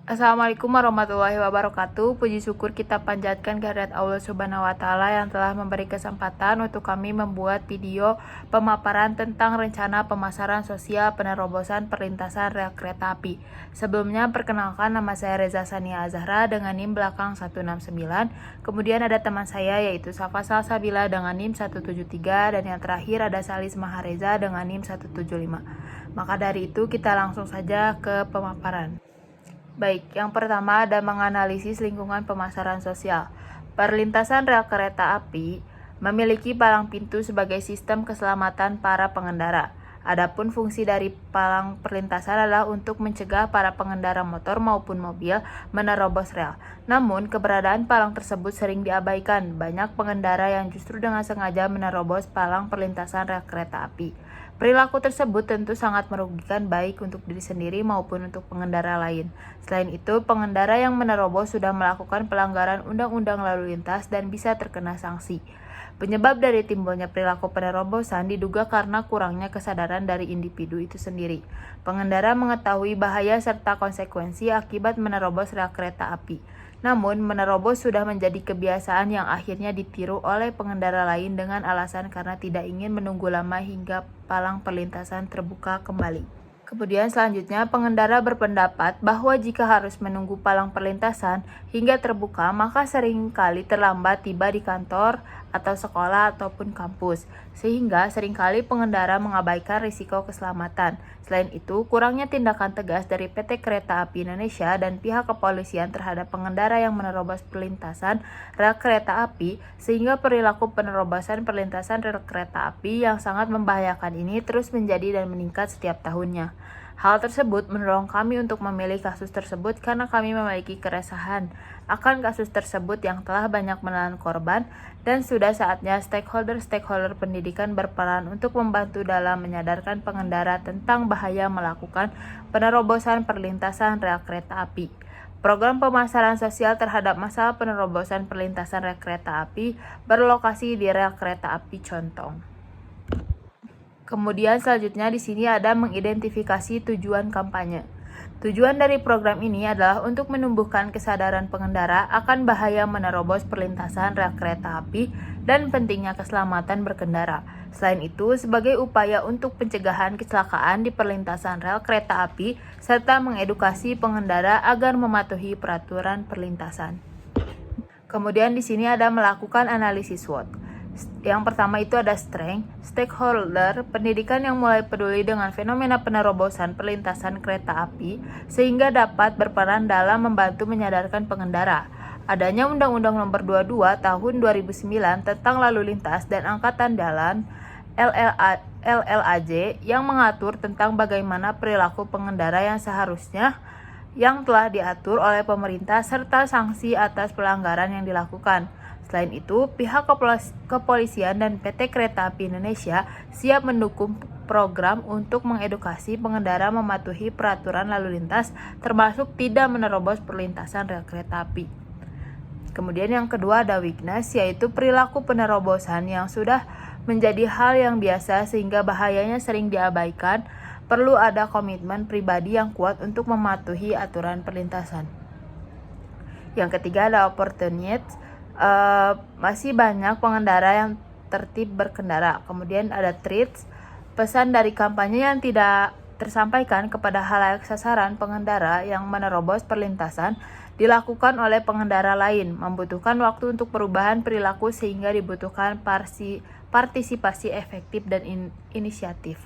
Assalamualaikum warahmatullahi wabarakatuh. Puji syukur kita panjatkan kehadirat Allah Subhanahu wa Ta'ala yang telah memberi kesempatan untuk kami membuat video pemaparan tentang rencana pemasaran sosial penerobosan perlintasan rel kereta api. Sebelumnya, perkenalkan, nama saya Reza Sania Azahra dengan NIM belakang 169. Kemudian ada teman saya yaitu Safa Salsabila dengan NIM 173, dan yang terakhir ada Salis Mahareza dengan NIM 175. Maka dari itu kita langsung saja ke pemaparan. Baik, yang pertama ada menganalisis lingkungan pemasaran sosial. Perlintasan rel kereta api memiliki palang pintu sebagai sistem keselamatan para pengendara. Adapun fungsi dari palang perlintasan adalah untuk mencegah para pengendara motor maupun mobil menerobos rel. Namun, keberadaan palang tersebut sering diabaikan. Banyak pengendara yang justru dengan sengaja menerobos palang perlintasan rel kereta api. Perilaku tersebut tentu sangat merugikan baik untuk diri sendiri maupun untuk pengendara lain. Selain itu, pengendara yang menerobos sudah melakukan pelanggaran undang-undang lalu lintas dan bisa terkena sanksi. Penyebab dari timbulnya perilaku penerobosan diduga karena kurangnya kesadaran dari individu itu sendiri. Pengendara mengetahui bahaya serta konsekuensi akibat menerobos rel kereta api. Namun, menerobos sudah menjadi kebiasaan yang akhirnya ditiru oleh pengendara lain dengan alasan karena tidak ingin menunggu lama hingga palang perlintasan terbuka kembali. Kemudian selanjutnya, pengendara berpendapat bahwa jika harus menunggu palang perlintasan hingga terbuka, maka seringkali terlambat tiba di kantor atau sekolah ataupun kampus, sehingga seringkali pengendara mengabaikan risiko keselamatan. Selain itu, kurangnya tindakan tegas dari PT Kereta Api Indonesia dan pihak kepolisian terhadap pengendara yang menerobos perlintasan rel kereta api, sehingga perilaku penerobosan perlintasan rel kereta api yang sangat membahayakan ini terus menjadi dan meningkat setiap tahunnya. Hal tersebut mendorong kami untuk memilih kasus tersebut karena kami memiliki keresahan akan kasus tersebut yang telah banyak menelan korban, dan sudah saatnya stakeholder pendidikan berperan untuk membantu dalam menyadarkan pengendara tentang bahaya melakukan penerobosan perlintasan rel kereta api. Program pemasaran sosial terhadap masalah penerobosan perlintasan rel kereta api berlokasi di rel kereta api Contong. Kemudian selanjutnya di sini ada mengidentifikasi tujuan kampanye. Tujuan dari program ini adalah untuk menumbuhkan kesadaran pengendara akan bahaya menerobos perlintasan rel kereta api dan pentingnya keselamatan berkendara. Selain itu, sebagai upaya untuk pencegahan kecelakaan di perlintasan rel kereta api serta mengedukasi pengendara agar mematuhi peraturan perlintasan. Kemudian di sini ada melakukan analisis SWOT. Yang pertama itu ada strength, stakeholder pendidikan yang mulai peduli dengan fenomena penerobosan perlintasan kereta api sehingga dapat berperan dalam membantu menyadarkan pengendara. Adanya Undang-Undang Nomor 22 Tahun 2009 tentang Lalu Lintas dan Angkutan Darat LLAJ yang mengatur tentang bagaimana perilaku pengendara yang seharusnya yang telah diatur oleh pemerintah serta sanksi atas pelanggaran yang dilakukan. Selain itu, pihak kepolisian dan PT Kereta Api Indonesia siap mendukung program untuk mengedukasi pengendara mematuhi peraturan lalu lintas termasuk tidak menerobos perlintasan rel kereta api. Kemudian yang kedua ada weakness, yaitu perilaku penerobosan yang sudah menjadi hal yang biasa sehingga bahayanya sering diabaikan. Perlu ada komitmen pribadi yang kuat untuk mematuhi aturan perlintasan. Yang ketiga ada opportunities. Masih banyak pengendara yang tertib berkendara. Kemudian ada threats, pesan dari kampanye yang tidak tersampaikan kepada halayak sasaran pengendara yang menerobos perlintasan dilakukan oleh pengendara lain, membutuhkan waktu untuk perubahan perilaku sehingga dibutuhkan partisipasi efektif dan inisiatif.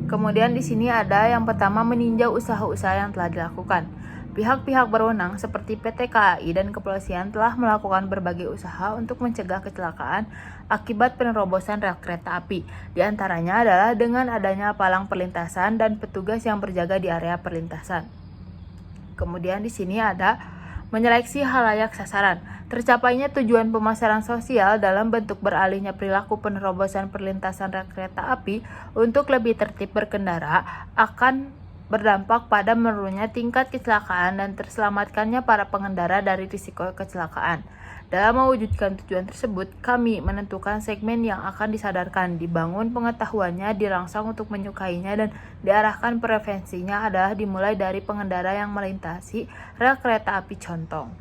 Kemudian di sini ada yang pertama meninjau usaha-usaha yang telah dilakukan. Pihak-pihak berwenang seperti PT KAI dan kepolisian telah melakukan berbagai usaha untuk mencegah kecelakaan akibat penerobosan rel kereta api. Di antaranya adalah dengan adanya palang perlintasan dan petugas yang berjaga di area perlintasan. Kemudian di sini ada menyeleksi halayak sasaran. Tercapainya tujuan pemasaran sosial dalam bentuk beralihnya perilaku penerobosan perlintasan rel kereta api untuk lebih tertib berkendara akan berdampak pada menurunnya tingkat kecelakaan dan terselamatkannya para pengendara dari risiko kecelakaan. Dalam mewujudkan tujuan tersebut, kami menentukan segmen yang akan disadarkan, dibangun pengetahuannya, dirangsang untuk menyukainya, dan diarahkan prevensinya adalah dimulai dari pengendara yang melintasi rel kereta api Contong.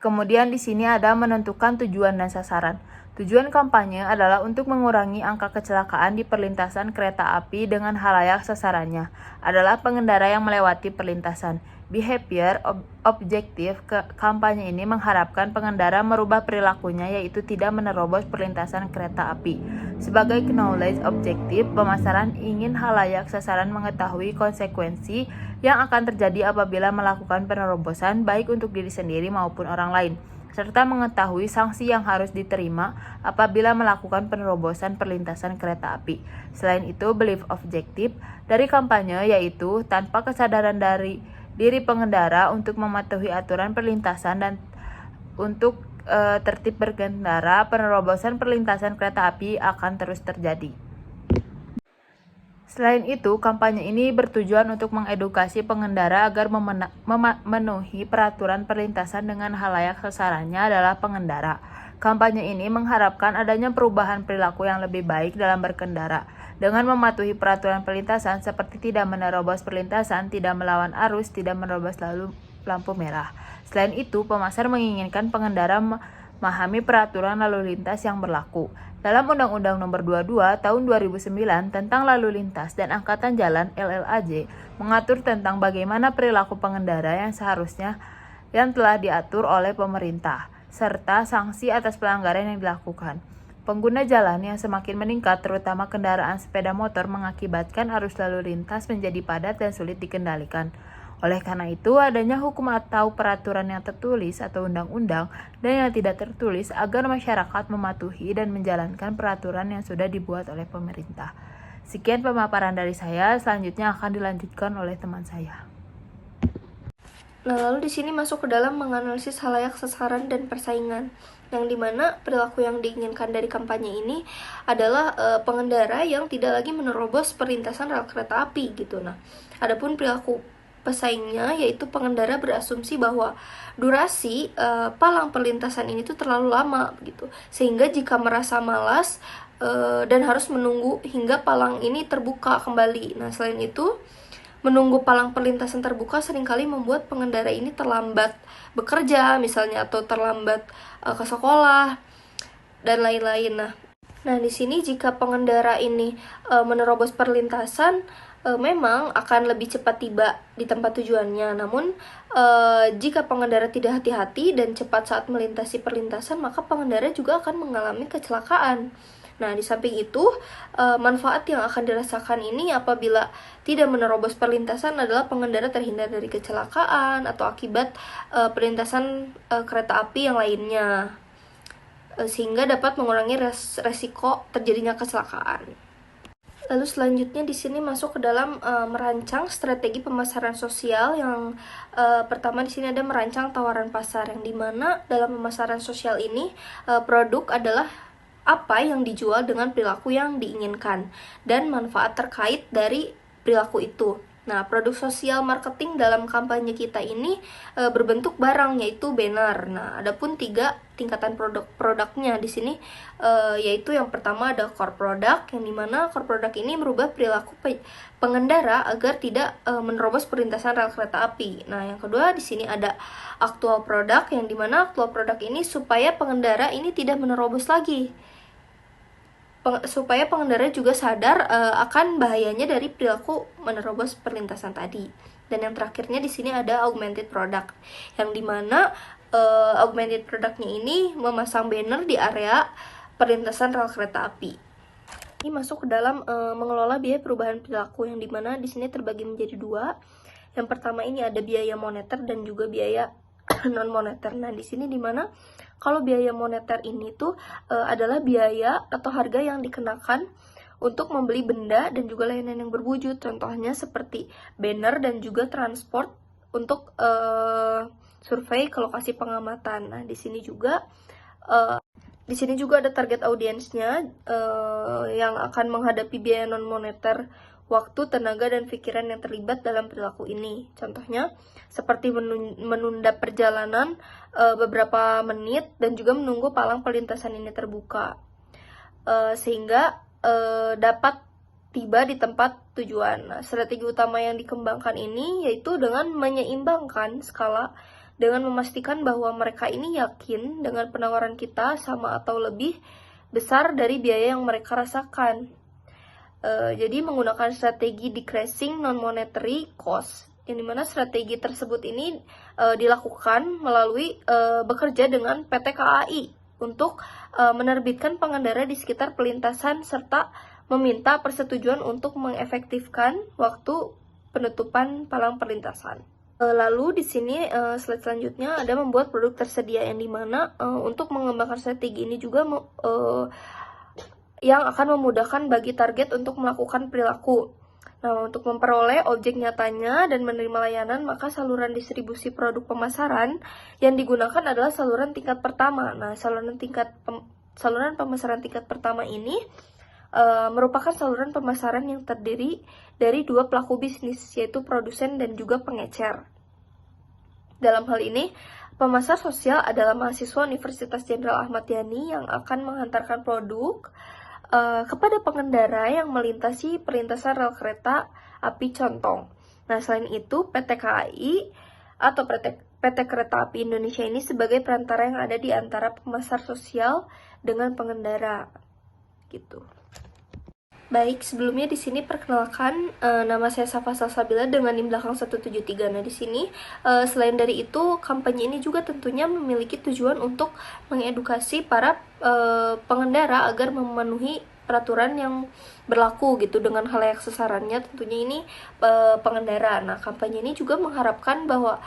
Kemudian di sini ada menentukan tujuan dan sasaran. Tujuan kampanye adalah untuk mengurangi angka kecelakaan di perlintasan kereta api dengan halayak sasarannya adalah pengendara yang melewati perlintasan. Behavior objektif kampanye ini mengharapkan pengendara merubah perilakunya yaitu tidak menerobos perlintasan kereta api. Sebagai knowledge objektif, pemasaran ingin halayak sasaran mengetahui konsekuensi yang akan terjadi apabila melakukan penerobosan baik untuk diri sendiri maupun orang lain, serta mengetahui sanksi yang harus diterima apabila melakukan penerobosan perlintasan kereta api. Selain itu, belief objektif dari kampanye yaitu tanpa kesadaran dari diri pengendara untuk mematuhi aturan perlintasan dan untuk tertib berkendara, penerobosan perlintasan kereta api akan terus terjadi. Selain itu, kampanye ini bertujuan untuk mengedukasi pengendara agar memenuhi peraturan perlintasan dengan halayak sasarannya adalah pengendara. Kampanye ini mengharapkan adanya perubahan perilaku yang lebih baik dalam berkendara, dengan mematuhi peraturan perlintasan seperti tidak menerobos perlintasan, tidak melawan arus, tidak menerobos lampu merah. Selain itu, pemasar menginginkan pengendara memahami peraturan lalu lintas yang berlaku. Dalam Undang-Undang Nomor 22 Tahun 2009 tentang Lalu Lintas dan Angkatan Jalan (LLAJ) mengatur tentang bagaimana perilaku pengendara yang telah diatur oleh pemerintah, serta sanksi atas pelanggaran yang dilakukan. Pengguna jalan yang semakin meningkat, terutama kendaraan sepeda motor, mengakibatkan arus lalu lintas menjadi padat dan sulit dikendalikan. Oleh karena itu, adanya hukum atau peraturan yang tertulis atau undang-undang dan yang tidak tertulis agar masyarakat mematuhi dan menjalankan peraturan yang sudah dibuat oleh pemerintah. Sekian pemaparan dari saya, selanjutnya akan dilanjutkan oleh teman saya. Nah, lalu di sini masuk ke dalam menganalisis halayak sasaran dan persaingan, yang dimana perilaku yang diinginkan dari kampanye ini adalah pengendara yang tidak lagi menerobos perlintasan rel kereta api gitu. Nah, adapun perilaku pesaingnya yaitu pengendara berasumsi bahwa durasi palang perlintasan ini tuh terlalu lama gitu, sehingga jika merasa malas dan harus menunggu hingga palang ini terbuka kembali. Nah, selain itu, menunggu palang perlintasan terbuka seringkali membuat pengendara ini terlambat bekerja misalnya, atau terlambat ke sekolah dan lain-lain. Nah, di sini jika pengendara ini menerobos perlintasan, memang akan lebih cepat tiba di tempat tujuannya. Namun, jika pengendara tidak hati-hati dan cepat saat melintasi perlintasan, maka pengendara juga akan mengalami kecelakaan. Nah, di samping itu, manfaat yang akan dirasakan ini apabila tidak menerobos perlintasan adalah pengendara terhindar dari kecelakaan atau akibat perlintasan kereta api yang lainnya, sehingga dapat mengurangi resiko terjadinya kecelakaan. Lalu selanjutnya di sini masuk ke dalam merancang strategi pemasaran sosial. Yang pertama di sini ada merancang tawaran pasar, yang dimana dalam pemasaran sosial ini produk adalah apa yang dijual dengan perilaku yang diinginkan dan manfaat terkait dari perilaku itu. Nah, produk sosial marketing dalam kampanye kita ini berbentuk barang, yaitu banner. Nah, adapun 3 tingkatan produknya di sini, yaitu yang pertama ada core product, yang dimana core product ini merubah perilaku pengendara agar tidak menerobos perlintasan rel kereta api. Nah, yang kedua di sini ada actual product, yang dimana actual product ini supaya pengendara ini tidak menerobos lagi, supaya pengendara juga sadar akan bahayanya dari perilaku menerobos perlintasan tadi. Dan yang terakhirnya di sini ada augmented product, yang dimana augmented productnya ini memasang banner di area perlintasan rel kereta api. Ini masuk ke dalam mengelola biaya perubahan perilaku, yang dimana di sini terbagi menjadi 2. Yang pertama ini ada biaya moneter dan juga biaya non moneter. Nah, di sini dimana kalau biaya moneter ini tuh adalah biaya atau harga yang dikenakan untuk membeli benda dan juga layanan yang berwujud. Contohnya seperti banner dan juga transport untuk survei ke lokasi pengamatan. Nah, di sini juga ada target audiensnya yang akan menghadapi biaya non moneter waktu, tenaga, dan pikiran yang terlibat dalam perilaku ini. Contohnya, seperti menunda perjalanan beberapa menit dan juga menunggu palang perlintasan ini terbuka, sehingga dapat tiba di tempat tujuan. Nah, strategi utama yang dikembangkan ini yaitu dengan menyeimbangkan skala dengan memastikan bahwa mereka ini yakin dengan penawaran kita sama atau lebih besar dari biaya yang mereka rasakan. Jadi menggunakan strategi decreasing non-monetary cost, yang dimana strategi tersebut ini dilakukan melalui bekerja dengan PT KAI untuk menerbitkan pengendara di sekitar pelintasan serta meminta persetujuan untuk mengefektifkan waktu penutupan palang perlintasan. Lalu di sini slide selanjutnya ada membuat produk tersedia, yang dimana untuk mengembangkan strategi ini juga yang akan memudahkan bagi target untuk melakukan perilaku. Nah, untuk memperoleh objek nyatanya dan menerima layanan, maka saluran distribusi produk pemasaran yang digunakan adalah saluran tingkat pertama. Nah, saluran pemasaran tingkat pertama ini merupakan saluran pemasaran yang terdiri dari dua pelaku bisnis, yaitu produsen dan juga pengecer. Dalam hal ini, pemasar sosial adalah mahasiswa Universitas Jenderal Ahmad Yani yang akan menghantarkan produk kepada pengendara yang melintasi perlintasan rel kereta api Contong. Nah, selain itu, PT KAI atau PT Kereta Api Indonesia ini sebagai perantara yang ada di antara pemasar sosial dengan pengendara, gitu. Baik, sebelumnya di sini perkenalkan, nama saya Safa Salsabila dengan NIM belakang 173. Nah, di sini selain dari itu, kampanye ini juga tentunya memiliki tujuan untuk mengedukasi para pengendara agar memenuhi peraturan yang berlaku gitu dengan khalayak sasarannya, tentunya ini pengendara. Nah, kampanye ini juga mengharapkan bahwa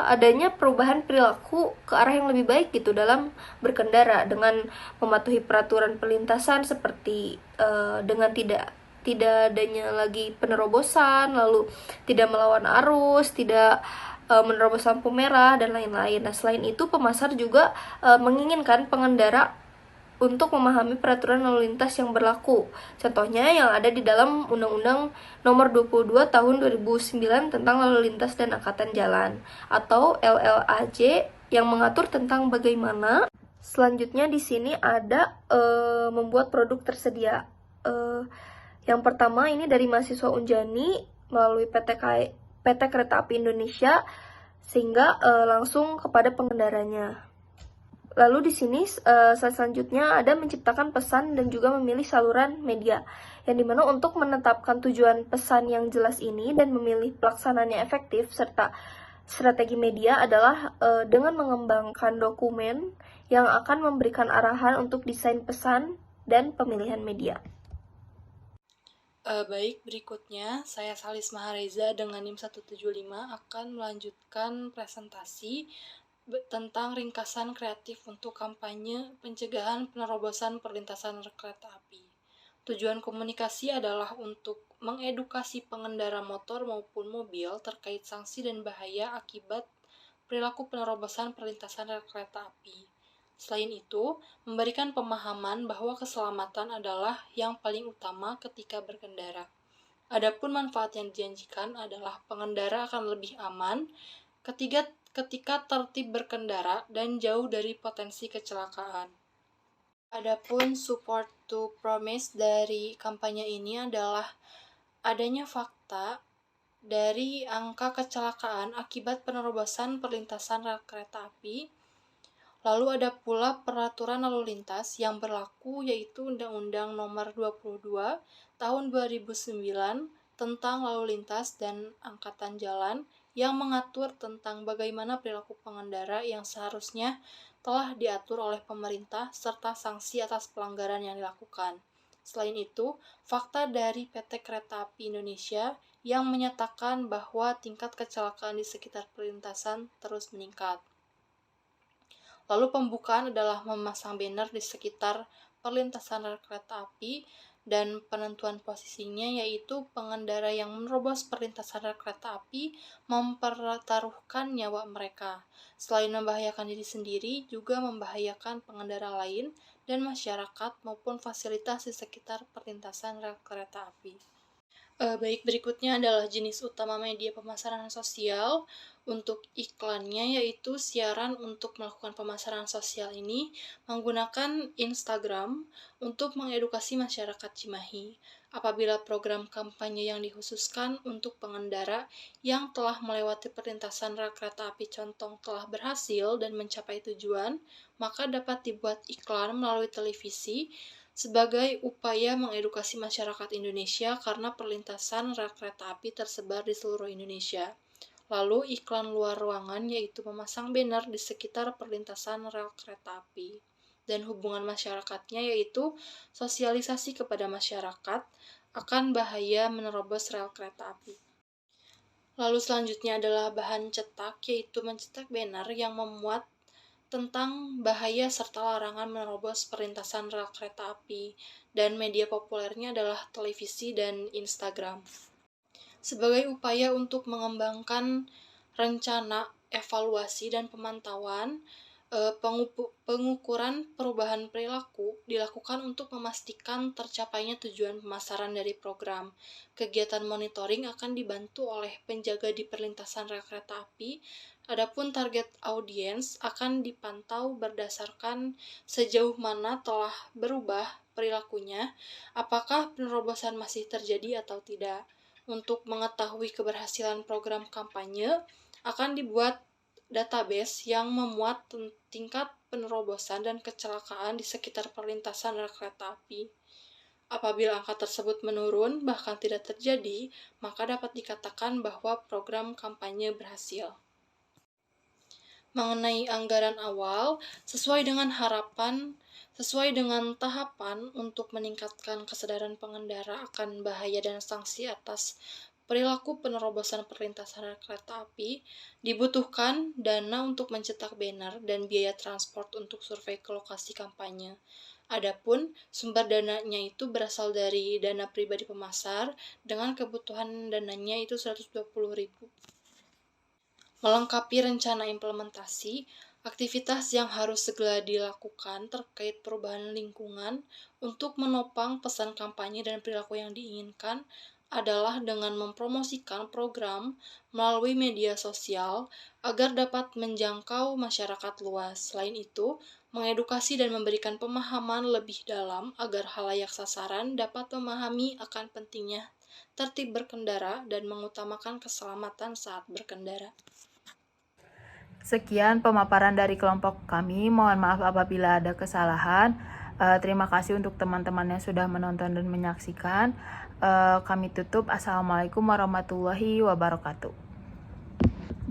adanya perubahan perilaku ke arah yang lebih baik gitu dalam berkendara dengan mematuhi peraturan perlintasan, seperti dengan tidak adanya lagi penerobosan, lalu tidak melawan arus, tidak menerobos lampu merah, dan lain-lain. Nah, selain itu, pemasar juga menginginkan pengendara untuk memahami peraturan lalu lintas yang berlaku. Contohnya yang ada di dalam Undang-Undang Nomor 22 Tahun 2009 tentang Lalu Lintas dan Angkatan Jalan, atau LLAJ, yang mengatur tentang bagaimana. Selanjutnya di sini ada membuat produk tersedia. Yang pertama ini dari mahasiswa Unjani melalui PT Kereta Api Indonesia, sehingga langsung kepada pengendaranya. Lalu di sini slide selanjutnya ada menciptakan pesan dan juga memilih saluran media, yang dimana untuk menetapkan tujuan pesan yang jelas ini dan memilih pelaksananya efektif serta strategi media adalah dengan mengembangkan dokumen yang akan memberikan arahan untuk desain pesan dan pemilihan media. Baik, berikutnya saya Salis Mahareza dengan NIM 175 akan melanjutkan presentasi tentang ringkasan kreatif untuk kampanye pencegahan penerobosan perlintasan kereta api. Tujuan komunikasi adalah untuk mengedukasi pengendara motor maupun mobil terkait sanksi dan bahaya akibat perilaku penerobosan perlintasan rel kereta api. Selain itu, memberikan pemahaman bahwa keselamatan adalah yang paling utama ketika berkendara. Adapun manfaat yang dijanjikan adalah pengendara akan lebih aman ketika tertib berkendara dan jauh dari potensi kecelakaan. Adapun support to promise dari kampanye ini adalah adanya fakta dari angka kecelakaan akibat penerobosan perlintasan rel kereta api. Lalu ada pula peraturan lalu lintas yang berlaku, yaitu Undang-Undang Nomor 22 Tahun 2009 tentang lalu lintas dan angkatan jalan, yang mengatur tentang bagaimana perilaku pengendara yang seharusnya telah diatur oleh pemerintah serta sanksi atas pelanggaran yang dilakukan. Selain itu, fakta dari PT Kereta Api Indonesia yang menyatakan bahwa tingkat kecelakaan di sekitar perlintasan terus meningkat. Lalu pembukaan adalah memasang banner di sekitar perlintasan rel kereta api, dan penentuan posisinya yaitu pengendara yang menerobos perlintasan rel kereta api mempertaruhkan nyawa mereka. Selain membahayakan diri sendiri, juga membahayakan pengendara lain dan masyarakat maupun fasilitas di sekitar perlintasan rel kereta api. Baik, berikutnya adalah jenis utama media pemasaran sosial. Untuk iklannya yaitu siaran untuk melakukan pemasaran sosial ini menggunakan Instagram untuk mengedukasi masyarakat Cimahi. Apabila program kampanye yang dikhususkan untuk pengendara yang telah melewati perlintasan rel kereta api Contong telah berhasil dan mencapai tujuan, maka dapat dibuat iklan melalui televisi sebagai upaya mengedukasi masyarakat Indonesia karena perlintasan rel kereta api tersebar di seluruh Indonesia. Lalu iklan luar ruangan yaitu memasang banner di sekitar perlintasan rel kereta api. Dan hubungan masyarakatnya yaitu sosialisasi kepada masyarakat akan bahaya menerobos rel kereta api. Lalu selanjutnya adalah bahan cetak, yaitu mencetak banner yang memuat tentang bahaya serta larangan menerobos perlintasan rel kereta api, dan media populernya adalah televisi dan Instagram. Sebagai upaya untuk mengembangkan rencana evaluasi dan pemantauan, pengukuran perubahan perilaku dilakukan untuk memastikan tercapainya tujuan pemasaran dari program. Kegiatan monitoring akan dibantu oleh penjaga di perlintasan rel kereta api. Adapun target audiens akan dipantau berdasarkan sejauh mana telah berubah perilakunya, apakah penerobosan masih terjadi atau tidak. Untuk mengetahui keberhasilan program kampanye, akan dibuat database yang memuat tingkat penerobosan dan kecelakaan di sekitar perlintasan rel kereta api. Apabila angka tersebut menurun, bahkan tidak terjadi, maka dapat dikatakan bahwa program kampanye berhasil. Mengenai anggaran awal, sesuai dengan tahapan untuk meningkatkan kesadaran pengendara akan bahaya dan sanksi atas perilaku penerobosan perlintasan rel kereta api, dibutuhkan dana untuk mencetak banner dan biaya transport untuk survei ke lokasi kampanye. Adapun sumber dananya itu berasal dari dana pribadi pemasar dengan kebutuhan dananya itu 120.000. Melengkapi rencana implementasi, aktivitas yang harus segera dilakukan terkait perubahan lingkungan untuk menopang pesan kampanye dan perilaku yang diinginkan adalah dengan mempromosikan program melalui media sosial agar dapat menjangkau masyarakat luas. Selain itu, mengedukasi dan memberikan pemahaman lebih dalam agar khalayak sasaran dapat memahami akan pentingnya tertib berkendara dan mengutamakan keselamatan saat berkendara. Sekian pemaparan dari kelompok kami. Mohon maaf apabila ada kesalahan. Terima kasih untuk teman-teman yang sudah menonton dan menyaksikan. Kami tutup. Assalamualaikum warahmatullahi wabarakatuh.